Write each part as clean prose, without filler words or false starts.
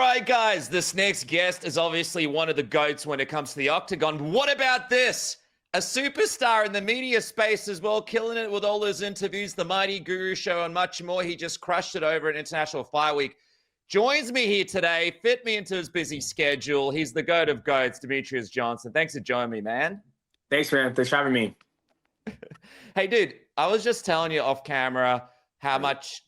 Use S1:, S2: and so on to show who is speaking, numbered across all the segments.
S1: right, guys, this next guest is obviously one of the GOATs when it comes to the octagon. What about this? A superstar in the media space as well, killing it with all his interviews, the Mighty Guru show, and much more. He just crushed it over at International Fight Week. Joins me here today, fit me into his busy schedule. He's the GOAT of GOATs, Demetrious Johnson. Thanks for joining me, man.
S2: Thanks, man. Thanks for having me.
S1: Hey, dude, I was just telling you off camera how much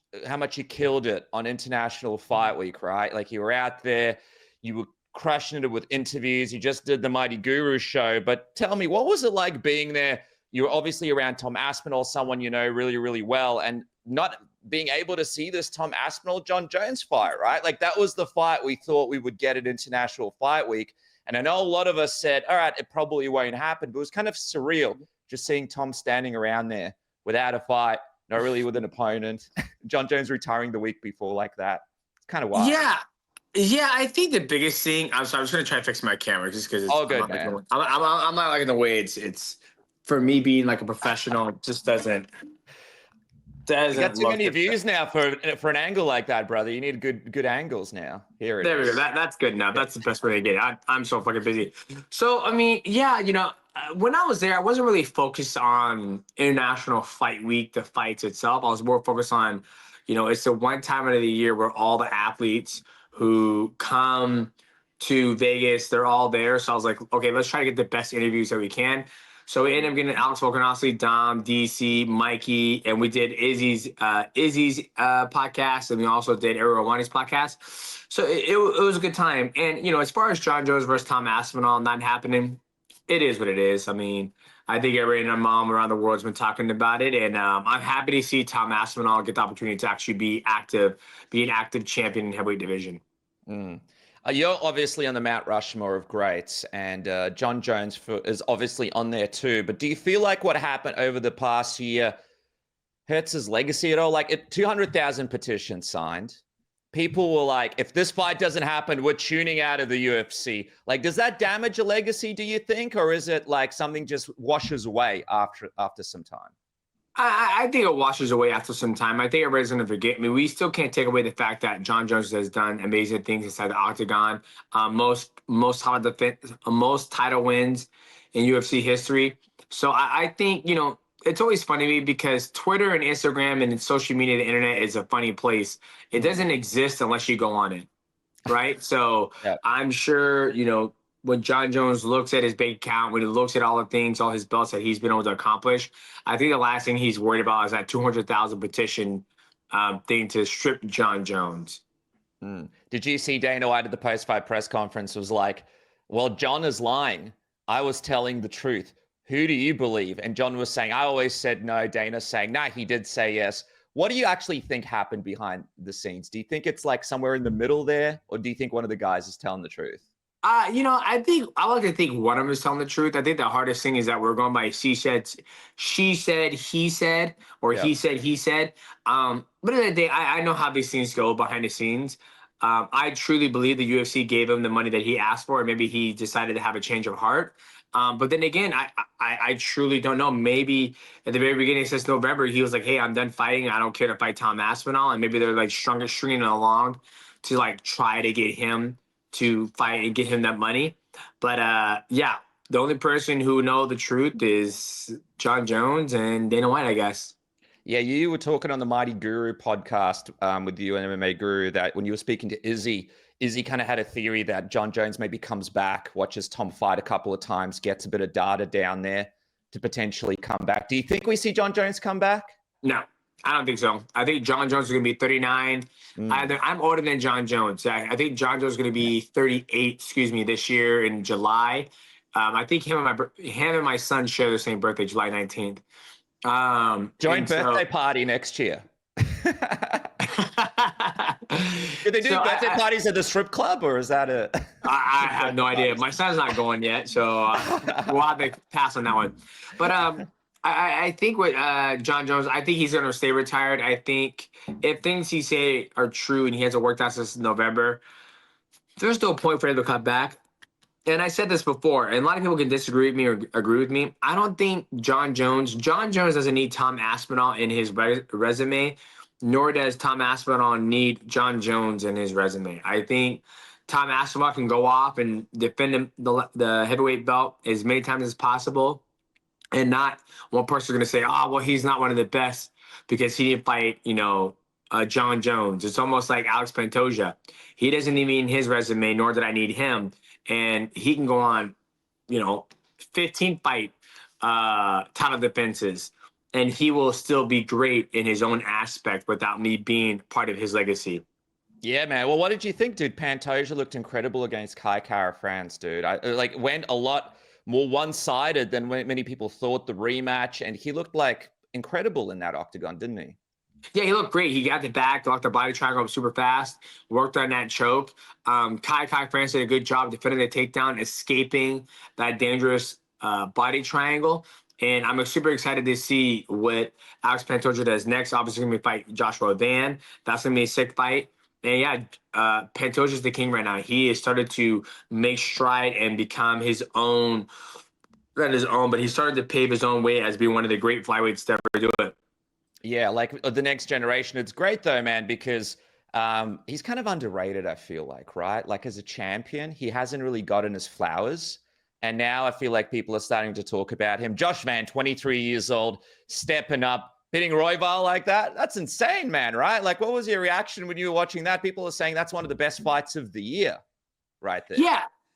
S1: you killed it on International Fight Week, right? Like, you were out there, you were crushing it with interviews. You just did the Mighty Guru show. But tell me, what was it like being there? You were obviously around Tom Aspinall, someone you know really, really well, and not being able to see this Tom Aspinall-John Jones fight, right? Like, that was the fight we thought we would get at International Fight Week. And I know a lot of us said, all right, it probably won't happen. But it was kind of surreal just seeing Tom standing around there without a fight, not really with an opponent. John Jones retiring the week before like that. It's kind of wild.
S2: Yeah, I think the biggest thing. I'm sorry, I'm just gonna try to fix my camera just because it's
S1: all good,
S2: I'm
S1: man.
S2: I'm not liking the way it's for me being like a professional. It just doesn't.
S1: You got too many views now for an angle like that, brother. You need good angles now. Here it
S2: there
S1: is.
S2: we go. That's good enough. That's the best way to get it. I'm so fucking busy. So I mean, yeah, when I was there, I wasn't really focused on International Fight Week, the fights itself. I was more focused on, it's the one time of the year where all the athletes who come to Vegas, they're all there. So I was like, okay, let's try to get the best interviews that we can. So we ended up getting Alex Volkanovski, Dom, DC, Mikey, and we did Izzy's podcast, and we also did Ariel Rawani's podcast. So it was a good time. And, as far as John Jones versus Tom Aspinall not happening, it is what it is. I mean, I think everybody and their mom around the world has been talking about it, and I'm happy to see Tom Aspinall get the opportunity to actually be an active champion in heavyweight division.
S1: You're obviously on the Mount Rushmore of greats, and John Jones is obviously on there too. But do you feel like what happened over the past year hurts his legacy at all? Like, 200,000 petitions signed. People were like, if this fight doesn't happen, we're tuning out of the UFC. Like, does that damage a legacy, do you think? Or is it like something just washes away after some time?
S2: I think it washes away after some time. I think everybody's going to forget. I mean, we still can't take away the fact that John Jones has done amazing things inside the octagon. Most title wins in UFC history. So I think, it's always funny to me because Twitter and Instagram and social media, the internet is a funny place. It doesn't exist unless you go on it, right? So yep. I'm sure, when John Jones looks at his bank account, when he looks at all the things, all his belts that he's been able to accomplish, I think the last thing he's worried about is that 200,000 petition thing to strip John Jones.
S1: Did you see Dana White at the post-fight press conference was like, well, John is lying. I was telling the truth. Who do you believe? And John was saying, I always said no. Dana's saying, nah, he did say yes. What do you actually think happened behind the scenes? Do you think it's like somewhere in the middle there? Or do you think one of the guys is telling the truth?
S2: I like to think one of them is telling the truth. I think the hardest thing is that we're going by she said, he said, or he said, he said. But at the end of the day, I know how these things go behind the scenes. I truly believe the UFC gave him the money that he asked for, and maybe he decided to have a change of heart. But then again, I truly don't know. Maybe at the very beginning, since November, he was like, hey, I'm done fighting. I don't care to fight Tom Aspinall. And maybe they're like stringing it along to like try to get him to fight and get him that money. But yeah, the only person who know the truth is John Jones and Dana White, I guess.
S1: Yeah, you were talking on the Mighty Guru podcast with you and MMA Guru that when you were speaking to Izzy kind of had a theory that John Jones maybe comes back, watches Tom fight a couple of times, gets a bit of data down there to potentially come back. Do you think we see John Jones come back?
S2: No. I don't think so. I think John Jones is going to be 39. I'm older than John Jones. I think John Jones is going to be 38, this year in July. I think him and my son share the same birthday, July 19th.
S1: Joint birthday party next year. Do they do birthday parties at the strip club, or is that a...
S2: I have no idea. My son's not going yet, so we'll have to pass on that one. But I think with John Jones, I think he's going to stay retired. I think if things he say are true and he hasn't worked out since November, there's no point for him to come back. And I said this before, and a lot of people can disagree with me or agree with me. I don't think John Jones doesn't need Tom Aspinall in his resume nor does Tom Aspinall need John Jones in his resume. I think Tom Aspinall can go off and defend the heavyweight belt as many times as possible, and not one person going to say, "Oh, well, he's not one of the best because he didn't fight, John Jones." It's almost like Alex Pantoja. He doesn't even need his resume, nor did I need him, and he can go on, 15 fight title defenses, and he will still be great in his own aspect without me being part of his legacy.
S1: Yeah, man. Well, what did you think, dude? Pantoja looked incredible against Kai Kara-France, dude. I went a lot more one-sided than many people thought the rematch, and he looked like incredible in that octagon, didn't he?
S2: Yeah, he looked great. He got the back, locked the body triangle up super fast, worked on that choke. Kai France did a good job defending the takedown, escaping that dangerous body triangle. And I'm super excited to see what Alex Pantoja does next. Obviously, going to be fight Joshua Van. That's going to be a sick fight. And yeah, Pantoja's the king right now. He has started to make stride and become his own, not his own, but he started to pave his own way as being one of the great flyweights to ever do it.
S1: Yeah, like the next generation. It's great though, man, because he's kind of underrated, I feel like, right? Like as a champion, he hasn't really gotten his flowers. And now I feel like people are starting to talk about him. Josh Van, 23 years old, stepping up, hitting Royval like that. That's insane, man, right? Like, what was your reaction when you were watching that? People are saying that's one of the best fights of the year right there.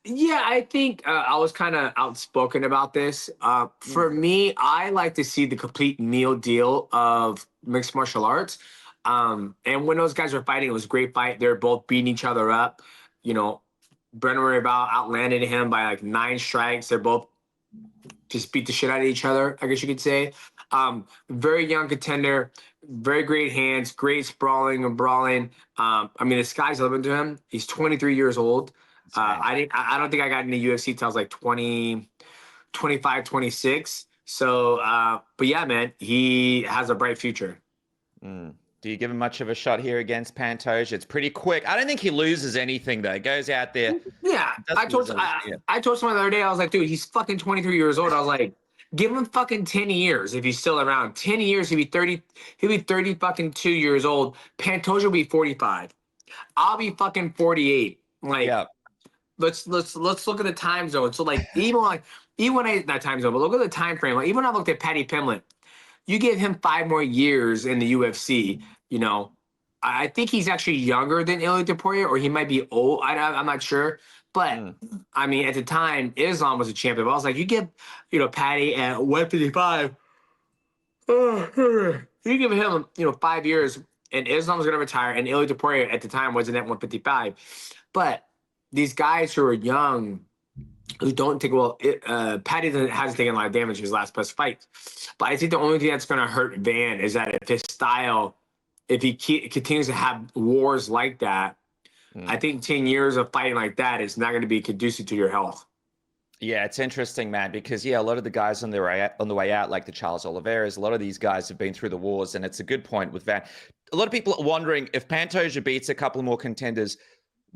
S2: Yeah, I think I was kind of outspoken about this. For me, I like to see the complete meal deal of mixed martial arts. And when those guys were fighting, it was a great fight. They're both beating each other up. Brennan Royval outlanded him by like 9 strikes. They're both just beat the shit out of each other, I guess you could say. Very young contender, very great hands, great sprawling and brawling. The sky's the limit to him. He's 23 years old. I don't think I got into UFC until I was like 20, 25, 26. So, but yeah, man, he has a bright future.
S1: Do you give him much of a shot here against Pantoja? It's pretty quick. I don't think he loses anything though. He goes out there.
S2: Yeah, I told someone the other day, I was like, dude, he's fucking 23 years old. I was like, give him fucking 10 years if he's still around. 10 years, he'll be 30. He'll be 30 fucking 2 years old. Pantoja will be 45. I'll be fucking 48. Like, yeah. Let's look at the time zone. So like even when I not time zone, but look at the time frame. Like even when I looked at Paddy Pimblett, you give him 5 more years in the UFC. I think he's actually younger than Ilia Topuria, or he might be old. I'm not sure. But at the time, Islam was a champion. But I was like, you give Paddy at 155. You give him 5 years, and Islam's gonna retire, and Ilia Topuria at the time wasn't at 155. But these guys who are young, who don't take Paddy hasn't taken a lot of damage in his last plus fight. But I think the only thing that's going to hurt Van is that if his style, if he continues to have wars like that, I think 10 years of fighting like that is not going to be conducive to your health.
S1: Yeah, it's interesting, man, because a lot of the guys on the way out, like the Charles Oliveira's, a lot of these guys have been through the wars, and it's a good point with Van. A lot of people are wondering if Pantoja beats a couple more contenders,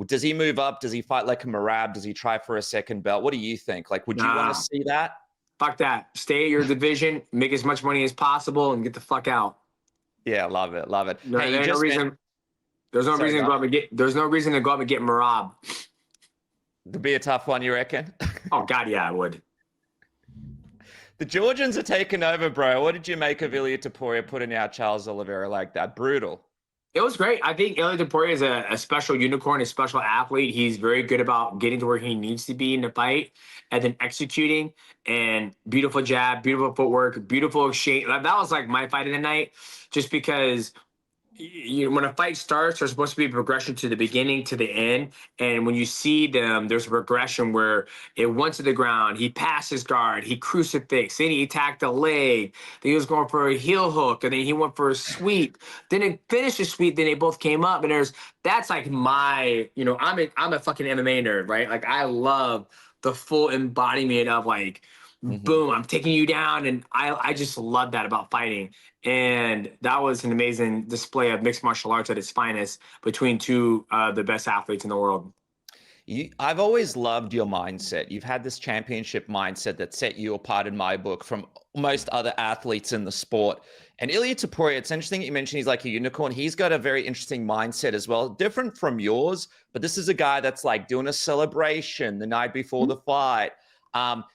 S1: does he move up? Does he fight like a Merab? Does he try for a second belt? What do you think? Like, would you want to see that?
S2: Fuck that. Stay at your division, make as much money as possible, and get the fuck out.
S1: Yeah, love it.
S2: No, hey, there's no reason to go up and get Merab.
S1: It'd be a tough one, you reckon?
S2: Oh God, yeah, I would.
S1: The Georgians are taking over, bro. What did you make of Ilia Topuria putting out Charles Oliveira like that? Brutal.
S2: It was great. I think Ilia Topuria is a special unicorn, a special athlete. He's very good about getting to where he needs to be in the fight and then executing. And beautiful jab, beautiful footwork, beautiful exchange. That was like my fight of the night, just because when a fight starts, there's supposed to be a progression to the beginning to the end. And when you see them, there's a progression where it went to the ground. He passed his guard. He crucifix. Then he attacked the leg. Then he was going for a heel hook. And then he went for a sweep. Then it finished the sweep. Then they both came up. And that's like my, I'm a fucking MMA nerd, right? Like I love the full embodiment of like, boom, I'm taking you down. And I just love that about fighting. And that was an amazing display of mixed martial arts at its finest between two the best athletes in the world.
S1: I've always loved your mindset. You've had this championship mindset that set you apart in my book from most other athletes in the sport. And Ilia Topuria, it's interesting that you mentioned he's like a unicorn. He's got a very interesting mindset as well, different from yours. But this is a guy that's like doing a celebration the night before the fight.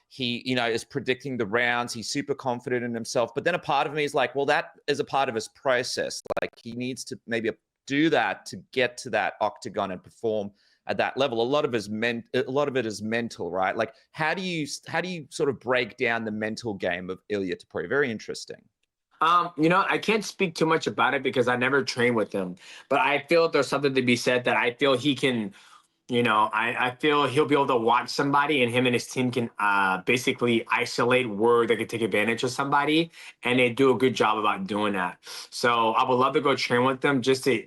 S1: He, is predicting the rounds. He's super confident in himself. But then a part of me is like, well, that is a part of his process. Like he needs to maybe do that to get to that octagon and perform at that level. A lot of it is mental, right? Like how do you sort of break down the mental game of Ilia Topuria? Very interesting.
S2: I can't speak too much about it because I never trained with him, but I feel there's something to be said that I feel he can, I feel he'll be able to watch somebody and him and his team can basically isolate where they can take advantage of somebody, and they do a good job about doing that. So I would love to go train with them just to,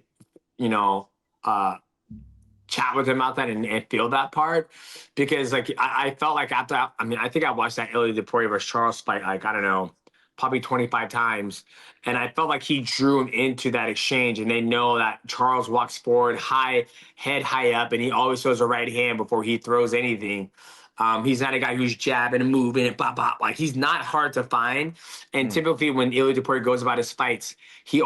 S2: chat with him about that and feel that part, because like I felt like after, I think I watched that Ilia Topuria versus Charles fight, like, I don't know, probably 25 times. And I felt like he drew him into that exchange. And they know that Charles walks forward, head high up, and he always throws a right hand before he throws anything. He's not a guy who's jabbing and moving and pop, pop. Like, he's not hard to find. And typically when Ilia Topuria goes about his fights, he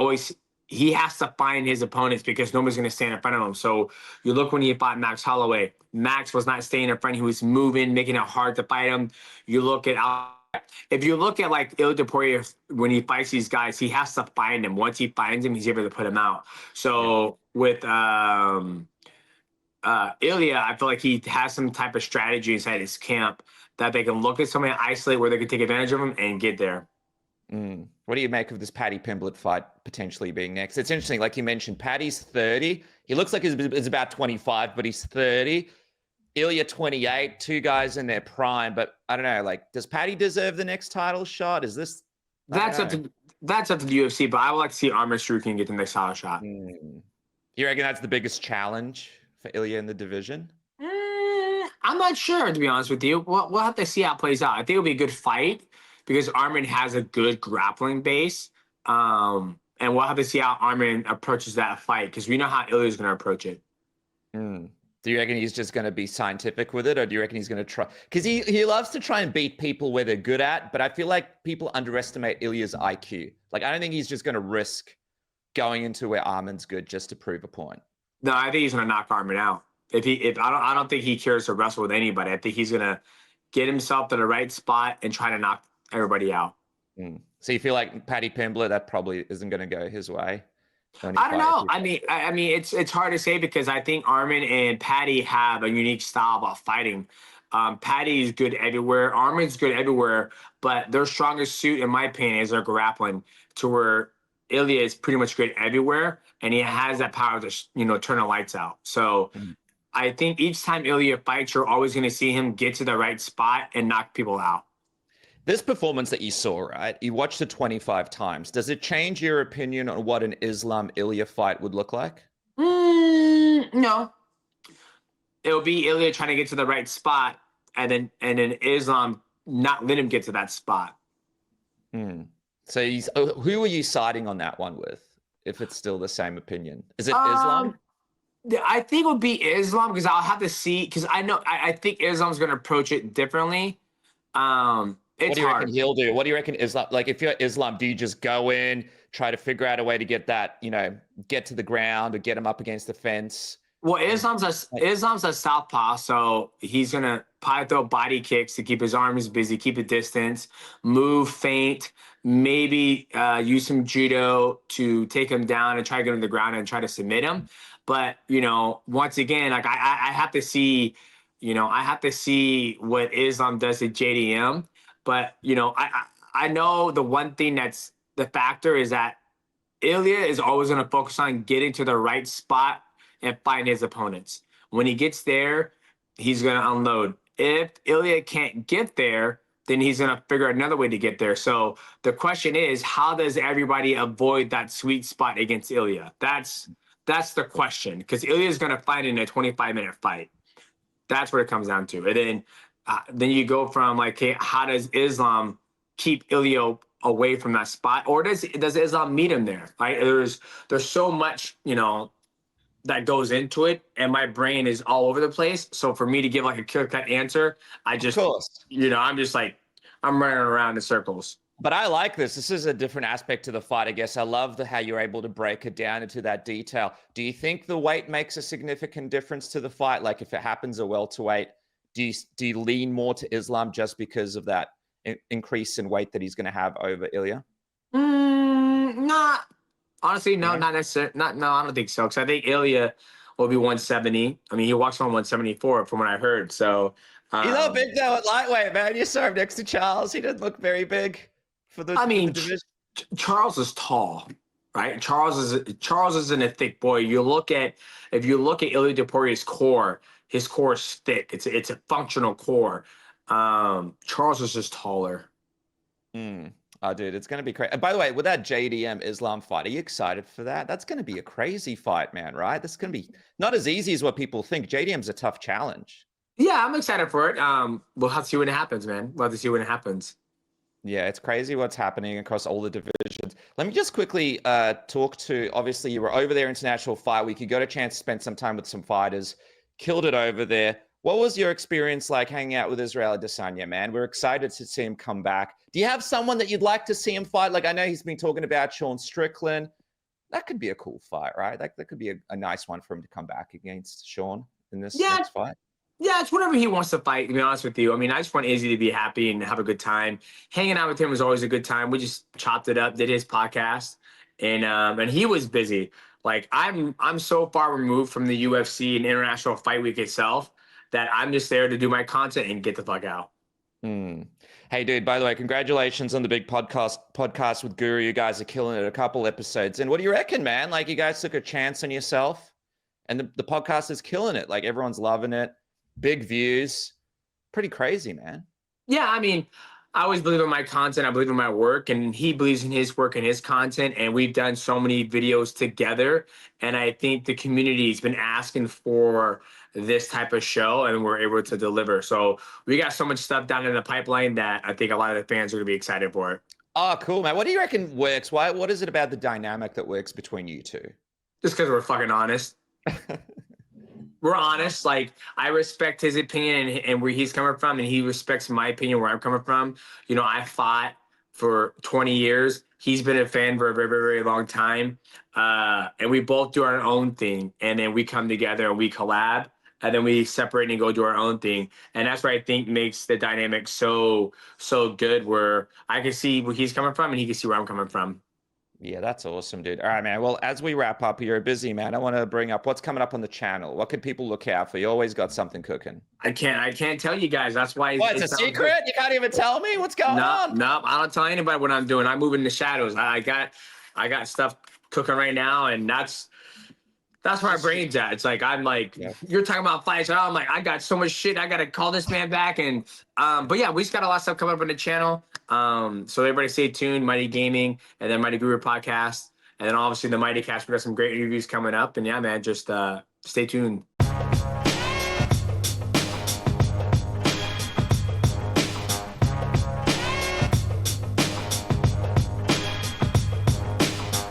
S2: has to find his opponents because nobody's going to stand in front of him. So you look when he fought Max Holloway, Max was not staying in front. He was moving, making it hard to fight him. You look at if you look at like Ilia Topuria, when he fights these guys, he has to find them. Once he finds him, he's able to put him out. So with Ilia, I feel like he has some type of strategy inside his camp that they can look at somebody, isolate where they can take advantage of him and get there.
S1: What do you make of this Paddy Pimblett fight potentially being next? It's interesting, like you mentioned, Paddy's 30. He looks like he's about 25, but he's 30. Ilia 28, two guys in their prime, but I don't know, like, does Paddy deserve the next title shot? Is this
S2: that's up to the UFC, but I would like to see Arman Sarukian get the next title shot.
S1: You reckon that's the biggest challenge for Ilia in the division?
S2: I'm not sure, to be honest with you. We'll have to see how it plays out. I think it'll be a good fight because Arman has a good grappling base. And we'll have to see how Arman approaches that fight because we know how Ilia is going to approach it.
S1: Do you reckon he's just going to be scientific with it, or do you reckon he's going to try? Because he loves to try and beat people where they're good at, but I feel like people underestimate Ilia's IQ. Like, I don't think he's just going to risk going into where Arman's good just to prove a point.
S2: No, I think he's going to knock Arman out. I don't think he cares to wrestle with anybody. I think he's going to get himself to the right spot and try to knock everybody out.
S1: So you feel like Paddy Pimblett, that probably isn't going to go his way?
S2: I don't know. I mean, it's hard to say because I think Arman and Paddy have a unique style about fighting. Paddy is good everywhere. Arman's good everywhere, but their strongest suit, in my opinion, is their grappling. To where Ilia is pretty much good everywhere, and he has that power to turn the lights out. So I think each time Ilia fights, you're always going to see him get to the right spot and knock people out.
S1: This performance that you saw, right? You watched it 25 times. Does it change your opinion on what an Islam-Ilia fight would look like?
S2: No. It'll be Ilia trying to get to the right spot, and then Islam not let him get to that spot.
S1: So who are you siding on that one with, if it's still the same opinion? Is it Islam?
S2: I think it would be Islam because I'll have to see, because I think Islam's going to approach it differently.
S1: What do you reckon he'll do? What do you reckon Islam, like if you're Islam, do you just go in, try to figure out a way to get that, get to the ground or get him up against the fence?
S2: Well, Islam's a southpaw, so he's going to probably throw body kicks to keep his arms busy, keep a distance, move, feint, maybe use some judo to take him down and try to get him to the ground and try to submit him. But, once again, like I have to see, what Islam does to JDM. But, I know the one thing that's the factor is that Ilia is always going to focus on getting to the right spot and find his opponents. When he gets there, he's going to unload. If Ilia can't get there, then he's going to figure out another way to get there. So the question is, how does everybody avoid that sweet spot against Ilia? That's the question, because Ilia is going to fight in a 25-minute fight. That's what it comes down to. And then you go from like, hey, how does Islam keep Ilia away from that spot, or does Islam meet him there? Right? There's so much that goes into it, and my brain is all over the place. So for me to give like a clear-cut answer, I'm just like I'm running around in circles.
S1: But I like this. This is a different aspect to the fight, I guess. I love how you're able to break it down into that detail. Do you think the weight makes a significant difference to the fight? Like if it happens a welterweight, do you lean more to Islam just because of that increase in weight that he's going to have over Ilia?
S2: Not honestly, no, not necessarily. No, I don't think so. Because I think Ilia will be 170. I mean, he walks on 174 from what I heard. So
S1: He's not big though at lightweight, man. You saw him next to Charles. He didn't look very big for the division.
S2: Charles is tall, right? Charles isn't a thick boy. If you look at Ilia Topuria's core, his core is thick. It's a functional core. Charles is just taller.
S1: Oh, dude, it's going to be crazy. And by the way, with that JDM Islam fight, are you excited for that? That's going to be a crazy fight, man, right? That's going to be not as easy as what people think. JDM's a tough challenge.
S2: Yeah, I'm excited for it. We'll have to see when it happens, man. We'll have to see when it happens.
S1: Yeah, it's crazy what's happening across all the divisions. Let me just quickly talk to, obviously, you were over there International Fight Week. You got a chance to spend some time with some fighters. Killed it over there. What was your experience like hanging out with Israel Adesanya, man? We're excited to see him come back. Do you have someone that you'd like to see him fight? Like, I know he's been talking about Sean Strickland. That could be a cool fight, right? That could be a nice one for him to come back against Sean in this next fight.
S2: Yeah, it's whatever he wants to fight, to be honest with you. I mean, I just want Izzy to be happy and have a good time. Hanging out with him was always a good time. We just chopped it up, did his podcast, and he was busy. Like, I'm so far removed from the UFC and International Fight Week itself that I'm just there to do my content and get the fuck out.
S1: Hey, dude, by the way, congratulations on the big podcast with Guru. You guys are killing it, a couple episodes. And what do you reckon, man? Like, you guys took a chance on yourself, and the podcast is killing it. Like, everyone's loving it. Big views. Pretty crazy, man. Yeah,
S2: I mean, I always believe in my content. I believe in my work, and he believes in his work and his content. And we've done so many videos together. And I think the community's been asking for this type of show, and we're able to deliver. So we got so much stuff down in the pipeline that I think a lot of the fans are going to be excited for it.
S1: Oh, cool, man. What do you reckon works? What is it about the dynamic that works between you two?
S2: Just because we're fucking honest. We're honest. Like, I respect his opinion and where he's coming from, and he respects my opinion where I'm coming from. You know, I fought for 20 years. He's been a fan for a very, very, very long time. And we both do our own thing. And then we come together and we collab. And then we separate and go do our own thing. And that's what I think makes the dynamic so good, where I can see where he's coming from and he can see where I'm coming from.
S1: Yeah, that's awesome, dude. All right, man. Well, as we wrap up, you're busy, man. I want to bring up what's coming up on the channel. What can people look out for? You always got something cooking.
S2: I can't tell you guys. That's why
S1: it's a secret? You can't even tell me what's going on?
S2: No, I don't tell anybody what I'm doing. I'm moving in the shadows. I got stuff cooking right now, and that's where my brain's at. It's like, I'm like, you're talking about fights. And I'm like, I got so much shit. I got to call this man back. And, but yeah, we just got a lot of stuff coming up on the channel. So everybody stay tuned, Mighty Gaming, and then MightyGuru podcast. And then obviously the Mighty Cast, we got some great interviews coming up. And yeah, man, just stay tuned.